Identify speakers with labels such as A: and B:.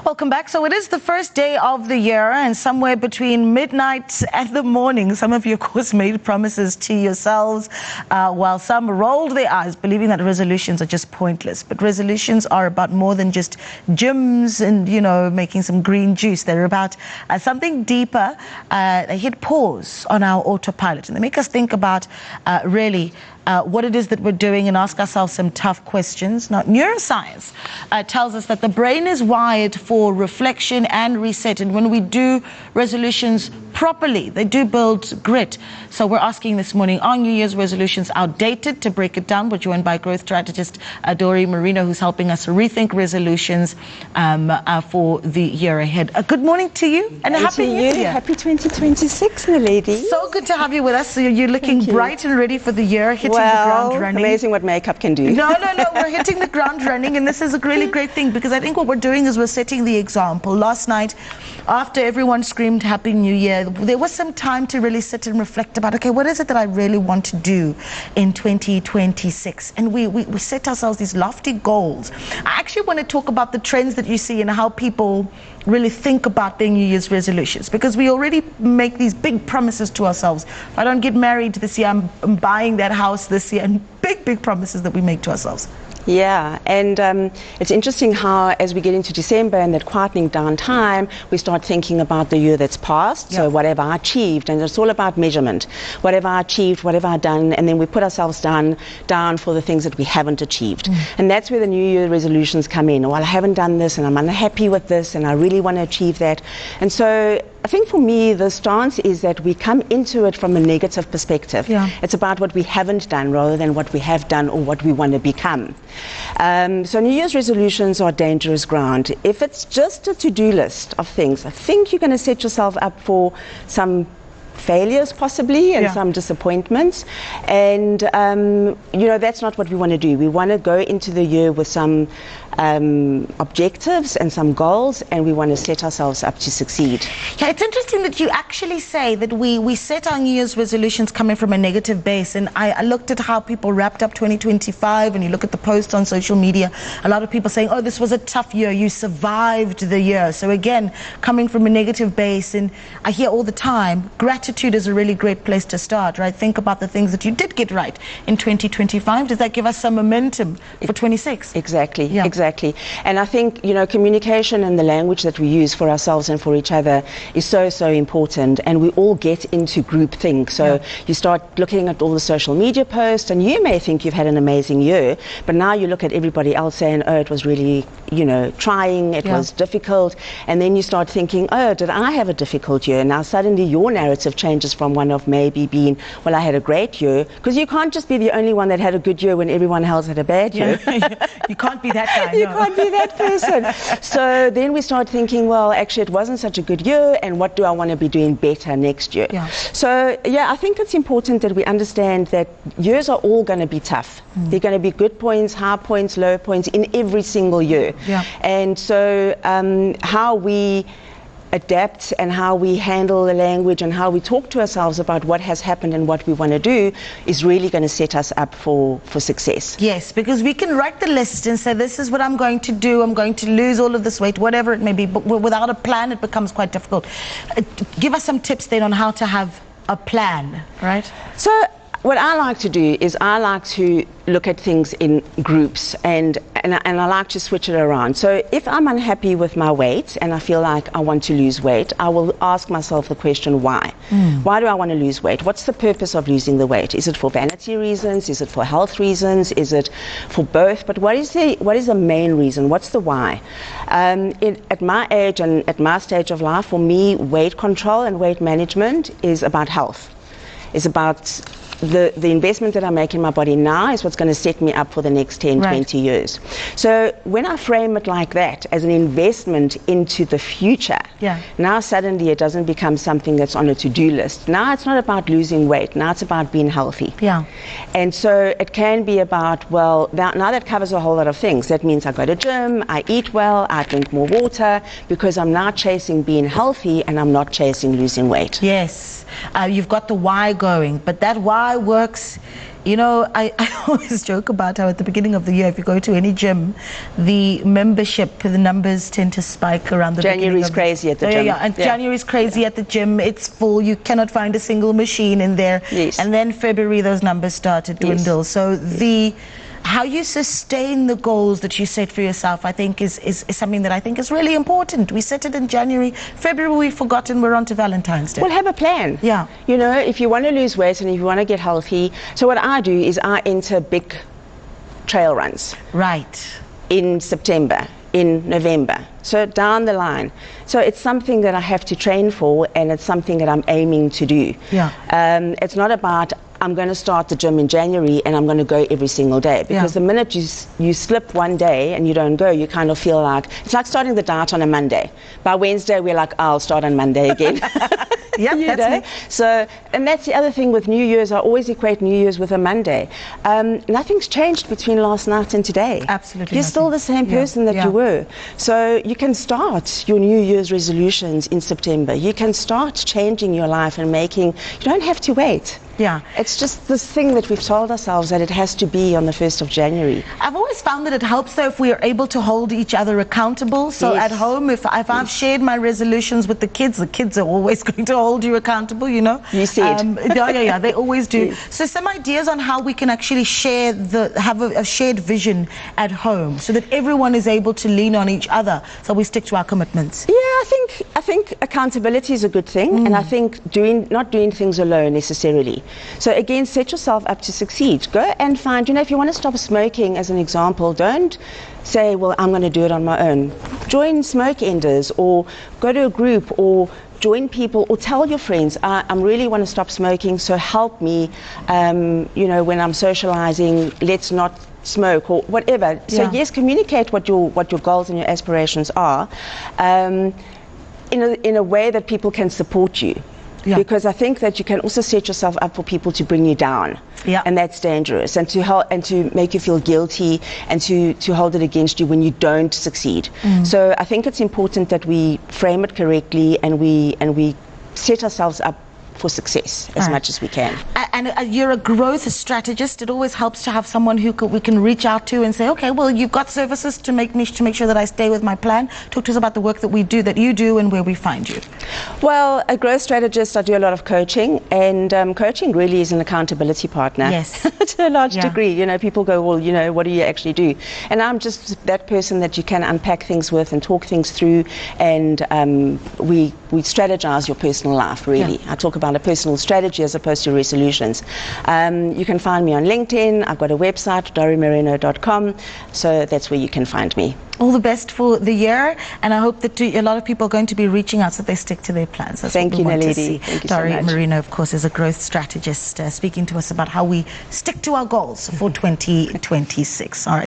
A: Welcome back. So it is the first day of the year, and somewhere between midnight and the morning, some of you, of course, made promises to yourselves, while some rolled their eyes, believing that resolutions are just pointless. But resolutions are about more than just gyms and, you know, making some green juice. They're about something deeper. They hit pause on our autopilot, and they make us think about really what it is that we're doing and ask ourselves some tough questions. Now, neuroscience tells us that the brain is wired for reflection and reset, and when we do resolutions properly, they do build grit. So we're asking this morning, are New Year's resolutions outdated? To break it down, we're joined by growth strategist Dori Marino, who's helping us rethink resolutions for the year ahead. Good morning to you, and a happy New Year.
B: Happy 2026, my lady.
A: So good to have you with us. So you're looking bright and ready for the year, hitting the ground running.
B: Amazing what makeup can do.
A: No, we're hitting the ground running, and this is a really great thing, because I think what we're doing is we're setting the example. Last night, after everyone screamed Happy New Year, there was some time to really sit and reflect about, okay, what is it that I really want to do in 2026? And we set ourselves these lofty goals. I actually want to talk about the trends that you see and how people really think about their New Year's resolutions, because we already make these big promises to ourselves. If I don't get married this year, I'm buying that house this year, and big promises that we make to ourselves.
B: Yeah, and it's interesting how as we get into December and that quietening down time, we start thinking about the year that's passed. So what have I achieved? And it's all about measurement. What have I achieved? What have I done? And then we put ourselves down for the things that we haven't achieved. And that's where the New Year resolutions come in. Well, I haven't done this, and I'm unhappy with this, and I really want to achieve that. And so I think for me, the stance is that we come into it from a negative perspective. It's about what we haven't done rather than what we have done or what we want to become. So New Year's resolutions are dangerous ground. If it's just a to-do list of things, I think you're going to set yourself up for some failures possibly, and some disappointments, and you know, that's not what we want to do. We want to go into the year with some objectives and some goals, and we want to set ourselves up to succeed.
A: Yeah, it's interesting that you actually say that we set our New Year's resolutions coming from a negative base, and I looked at how people wrapped up 2025, and you look at the posts on social media, a lot of people saying, oh, this was a tough year, you survived the year. So again, coming from a negative base, and I hear all the time, gratitude is a really great place to start, right? Think about the things that you did get right in 2025. Does that give us some momentum for 26?
B: Exactly, exactly. And I think, you know, communication and the language that we use for ourselves and for each other is so important, and we all get into groupthink. So you start looking at all the social media posts, and you may think you've had an amazing year, but now you look at everybody else saying, oh, it was really, you know, trying, it was difficult, and then you start thinking, oh, did I have a difficult year? Now suddenly your narrative changes from one of maybe being, well, I had a great year, because you can't just be the only one that had a good year when everyone else had a bad year.
A: You can't be that guy.
B: You can't be that person. So then we start thinking, well, actually it wasn't such a good year, and what do I want to be doing better next year? So yeah, I think it's important that we understand that years are all going to be tough. There are going to be good points, high points, low points in every single year. And so how we adapt and how we handle the language and how we talk to ourselves about what has happened and what we want to do is really going to set us up for success.
A: Yes, because we can write the list and say, this is what I'm going to do, I'm going to lose all of this weight, whatever it may be, but without a plan it becomes quite difficult. Give us some tips then on how to have a plan, right?
B: So what I like to do is I like to look at things in groups, and I like to switch it around. So if I'm unhappy with my weight and I feel like I want to lose weight, I will ask myself the question, why? Why do I want to lose weight? What's the purpose of losing the weight? Is it for vanity reasons? Is it for health reasons? Is it for both? But what is the main reason? What's the why? At my age and at my stage of life, for me, weight control and weight management is about health. It's about the investment that I make in my body now is what's going to set me up for the next 10, 20 years. So when I frame it like that, as an investment into the future, now suddenly it doesn't become something that's on a to-do list. Now it's not about losing weight. Now it's about being healthy. And so it can be about, well, now that covers a whole lot of things. That means I go to gym, I eat well, I drink more water, because I'm now chasing being healthy and I'm not chasing losing weight.
A: Yes. You've got the why going, but that why why works. You know, I always joke about how at the beginning of the year, if you go to any gym, the membership, the numbers tend to spike around the
B: January's crazy at the gym.
A: Yeah, and January's crazy at the gym. It's full. You cannot find a single machine in there.
B: Yes.
A: And then February, those numbers start to dwindle.
B: Yes.
A: So how you sustain the goals that you set for yourself, I think, is something that I think is really important. We set it in January. February, we've forgotten. We're on to Valentine's Day.
B: Well, have a plan.
A: Yeah.
B: You know, if you want to lose weight and if you want to get healthy. So what I do is I enter big trail runs.
A: Right.
B: In September, in November. So down the line. So it's something that I have to train for, and it's something that I'm aiming to do.
A: Yeah.
B: It's not about I'm going to start the gym in January and I'm going to go every single day, because the minute you slip one day and you don't go, you kind of feel like it's like starting the diet on a Monday. By Wednesday we're like, I'll start on Monday again.
A: Yeah, that's me.
B: So, and that's the other thing with New Year's. I always equate New Year's with a Monday. Nothing's changed between last night and today.
A: Absolutely.
B: You're still the same person that you were. So you can start your New Year's resolutions in September. You can start changing your life and you don't have to wait.
A: Yeah.
B: It's just this thing that we've told ourselves that it has to be on the 1st of January.
A: I've always found that it helps, though, if we are able to hold each other accountable. So at home, if I've shared my resolutions with the kids are always going to hold you accountable, you know.
B: You see it.
A: Yeah, they always do. So some ideas on how we can actually have a shared vision at home so that everyone is able to lean on each other so we stick to our commitments.
B: Yeah, I think accountability is a good thing, and I think not doing things alone necessarily. So again, set yourself up to succeed. Go and find, if you want to stop smoking as an example, don't say, well, I'm going to do it on my own. Join smoke enders, or go to a group, or join people, or tell your friends, I really want to stop smoking, so help me, when I'm socializing, let's not smoke, or whatever. So yes, communicate what your goals and your aspirations are, in a way that people can support you. Yeah. Because I think that you can also set yourself up for people to bring you down, and that's dangerous, and to make you feel guilty, and to hold it against you when you don't succeed. So I think it's important that we frame it correctly, and we set ourselves up for success as much as we can.
A: And you're a growth strategist. It always helps to have someone who we can reach out to and say, okay, well, you've got services to make sure that I stay with my plan. Talk to us about the work that you do and where we find you.
B: Well, a growth strategist, I do a lot of coaching, and coaching really is an accountability partner. Yes. To a large degree. People go, well, what do you actually do? And I'm just that person that you can unpack things with and talk things through, and we strategize your personal life, really. I talk about a personal strategy as opposed to resolutions. You can find me on LinkedIn. I've got a website, dorimarino.com, so that's where you can find me.
A: All the best for the year, and I hope that a lot of people are going to be reaching out so they stick to their plans. That's
B: Thank you, Naledi. Thank you so much.
A: Dori Marino, of course, is a growth strategist, speaking to us about how we stick to our goals for 2026. All right.